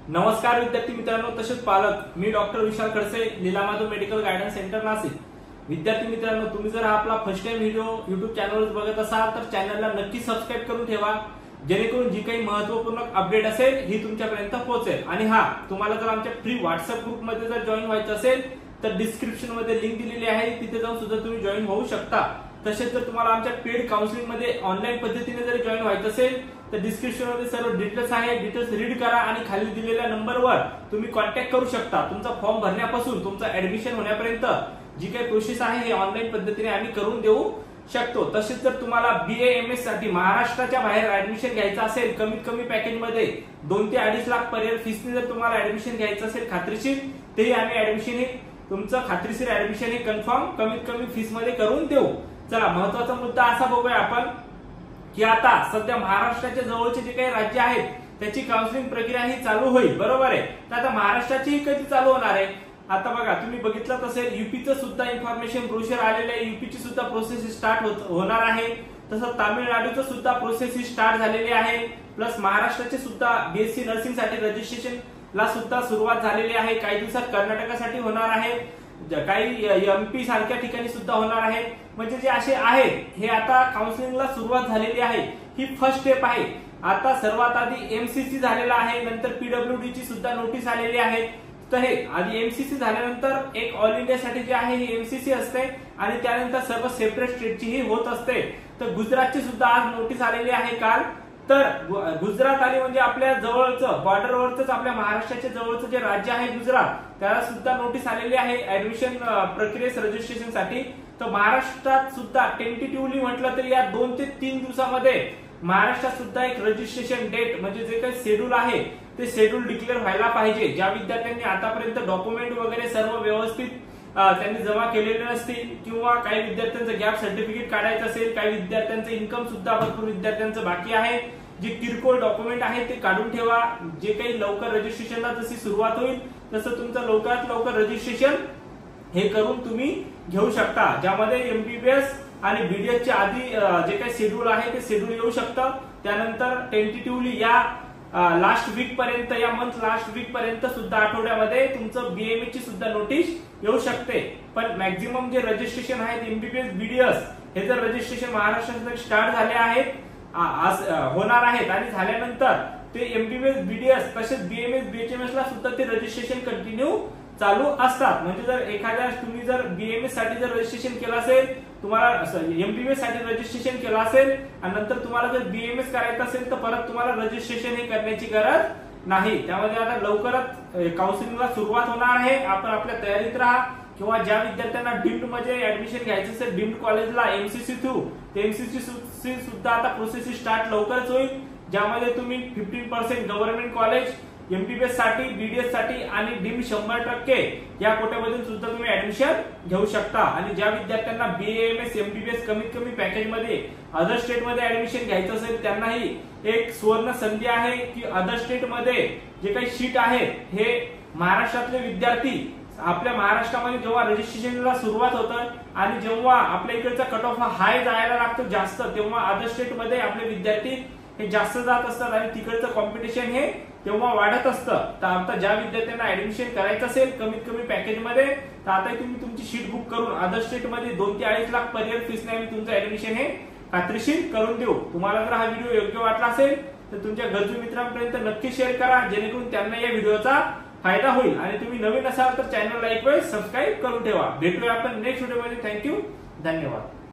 नमस्कार विद्यार्थी मित्रांनो तसेच पालक, मी doctor Vishal Khadse, Leelamadhav medical guidance centre Nashik. विद्यार्थी मित्रांनो, तुम्ही जर हा आपला फर्स्ट टाइम व्हिडिओ YouTube चॅनलवर बघत असाल तर चॅनलला नक्की सबस्क्राइब करून ठेवा, जेणेकरून जी काही महत्त्वपूर्ण अपडेट असेल ही तुमच्यापर्यंत पोहोचेल। आणि हा, तुम्हाला जर आमच्या फ्री व्हॉट्सअप ग्रुपमध्ये जर जॉईन व्हायचं असेल तर डिस्क्रिप्शन मध्ये लिंक दिलेली आहे, तिथे जाऊन सुद्धा तुम्ही जॉईन होऊ शकता। तसेच जर तुम्हाला आमच्या पेड काउन्सिलिंग मध्ये ऑनलाईन पद्धतीने जर जॉईन व्हायचं असेल तर डिस्क्रिप्शन मध्ये सर्व डिटेल्स आहे, डिटेल्स रीड करा आणि खाली दिलेल्या नंबरवर तुम्ही कॉन्टॅक्ट करू शकता। तुमचा फॉर्म भरण्यापासून तुमचा ऍडमिशन होण्यापर्यंत जी काही प्रोसेस आहे हे ऑनलाईन पद्धतीने आम्ही करून देऊ शकतो। तसेच जर तुम्हाला BA MS साठी महाराष्ट्राच्या बाहेर ऍडमिशन घ्यायचं असेल, कमीत कमी पॅकेज मध्ये 2 ते 2.5 लाख पर्यंत फीसने जर तुम्हाला ऍडमिशन घ्यायचं असेल खात्रीशीर, तेही आम्ही ऍडमिशन हे तुमचं खात्रीशीर ऍडमिशन हे कन्फर्म कमीत कमी फीस मध्ये करून देऊ। चला, महत्त्वाचा मुद्दा असा बघूया आपण की आता सध्या महाराष्ट्राच्या जवळचे जे काही राज्य आहेत त्याची काउन्सिलिंग प्रक्रिया ही चालू होईल, बरोबर आहे। तर आता महाराष्ट्राची कधी चालू होणार आहे? आता बघा, तुम्ही बघितलं असेल यूपीचं सुद्धा इन्फॉर्मेशन ब्रोशर आलेलं आहे, यूपीची सुद्धा प्रोसेस स्टार्ट होणार आहे। तसं तामिळनाडूचं सुद्धा प्रोसेस ही स्टार्ट झालेली आहे। प्लस महाराष्ट्राचे सुद्धा BSc नर्सिंग साठी रजिस्ट्रेशन ला सुद्धा सुरुवात झालेली आहे। काही दिवसात कर्नाटकासाठी होणार आहे, काही MP सारख्या ठिकाणी सुद्धा होणार आहे। म्हणजे जे असे आहे हे आता काउन्सिलिंगला सुरुवात झालेली आहे, ही फर्स्ट स्टेप आहे। आता सर्वात आधी MCC झालेला आहे, नंतर PWD ची सुद्धा नोटीस आलेली आहे। तर हे आधी MCC झाल्यानंतर एक ऑल इंडिया साठी जे आहे ही MCC असते आणि त्यानंतर सर्व सेपरेट स्टेटची ही होत असते। तर गुजरातची सुद्धा आज नोटीस आलेली आहे काल। तर गुजरात आली म्हणजे आपल्या जवळचं बॉर्डरवरच आपल्या महाराष्ट्राच्या जवळचं जे राज्य आहे गुजरात, त्याला सुद्धा नोटीस आलेली आहे ऍडमिशन प्रक्रियेस रजिस्ट्रेशन साठी। तर महाराष्ट्रात सुद्धा टेंटेटिव्हली म्हटलं तर या 2 ते 3 दिवसामध्ये महाराष्ट्रात सुद्धा एक रजिस्ट्रेशन डेट म्हणजे जे काही शेड्यूल आहे ते शेड्यूल डिक्लेअर व्हायला पाहिजे। ज्या विद्यार्थ्यांनी आतापर्यंत डॉक्युमेंट वगैरे सर्व व्यवस्थित त्यांनी जमा केलेले नसतील, किंवा काही विद्यार्थ्यांचं गॅप सर्टिफिकेट काढायचं असेल, काही विद्यार्थ्यांचं इन्कम सुद्धा भरपूर विद्यार्थ्यांचं बाकी आहे, जे किरकोळ डॉक्युमेंट आहे ते काढून ठेवा। जे काही लवकर रजिस्ट्रेशनला जशी सुरुवात होईल तसं तुमचं लवकरात लवकर रजिस्ट्रेशन हे करून तुम्ही घेऊ शकता, ज्यामध्ये MBBS आणि BDS च्या आधी जे काही शेड्यूल आहे ते शेड्यूल येऊ शकतं। त्यानंतर टेंटेटिव्हली या लास्ट वीक पर्यंत, या मंथ लास्ट वीक पर्यंत सुद्धा आठवड्यामध्ये तुमचं BMS ची सुद्धा नोटीस येऊ शकते। पण मॅक्झिमम जे रजिस्ट्रेशन आहेत MBBS BDS हे जर रजिस्ट्रेशन महाराष्ट्रात स्टार्ट झाले आहेत, होणार आहेत आणि झाल्यानंतर ते MBBS BDS तसेच BMS BHMS ला सुद्धा ते रजिस्ट्रेशन कंटिन्यू चालू असतात। म्हणजे जर एखाद्या तुम्ही जर BMS साठी जर रजिस्ट्रेशन केलं असेल, तुम्हाला MBBS साठी रजिस्ट्रेशन केलं असेल आणि नंतर तुम्हाला जर BMS करायचं असेल तर परत तुम्हाला रजिस्ट्रेशन हे करण्याची गरज नाही। त्यामध्ये आता लवकरच काउन्सिलिंगला सुरुवात होणार आहे, आपण आपल्या तयारीत राहा। किंवा ज्या विद्यार्थ्यांना डीम्ड मध्ये ऍडमिशन घ्यायचं असेल डीम्ड कॉलेजला MCC थ्रू, ते MCC सुद्धा आता प्रोसेस स्टार्ट लवकरच होईल, ज्यामध्ये तुम्ही 15% गव्हर्नमेंट कॉलेज MBBS साठी, BDS साठी आणि डीम्ड 100% या कोट्यामधून सुद्धा तुम्ही ऍडमिशन घेऊ शकता। आणि ज्या विद्यार्थ्यांना BA MS MBBS कमीत कमी पॅकेज मध्ये अदर स्टेट मध्ये ऍडमिशन घ्यायचं असेल त्यांनाही एक सुवर्ण संधी आहे की अदर स्टेट मध्ये जे काही सीट आहेत हे महाराष्ट्रातले विद्यार्थी आपल्या महाराष्ट्रामध्ये जेव्हा रजिस्ट्रेशनला सुरुवात होतं आणि जेव्हा आपल्या इकडचा कट ऑफ हाय जायला लागतो जास्त, तेव्हा अदर स्टेट मध्ये आपले विद्यार्थी हे जास्त जात असतात आणि तिकडचं कॉम्पिटिशन हे तेव्हा वाढत असतं। तर आता ज्या विद्यार्थ्यांना ऍडमिशन करायचं असेल कमीत कमी पॅकेज मध्ये, तर आता तुम्ही तुमची शीट बुक करून अदर स्टेट मध्ये 2 ते 2.5 लाख पर्यंत फीसने आम्ही तुमचं ऍडमिशन हे खात्रीशीर करून देऊ। तुम्हाला जर हा व्हिडिओ योग्य वाटला असेल तर तुमच्या गरजू मित्रांपर्यंत नक्की शेअर करा, जेणेकरून त्यांना या व्हिडिओचा फायदा होईल। आणि तुम्ही नवीन असाल तर चॅनलला एक वेळ सबस्क्राईब करून ठेवा। भेटूया आपण नेक्स्ट व्हिडिओमध्ये। थँक्यू, धन्यवाद।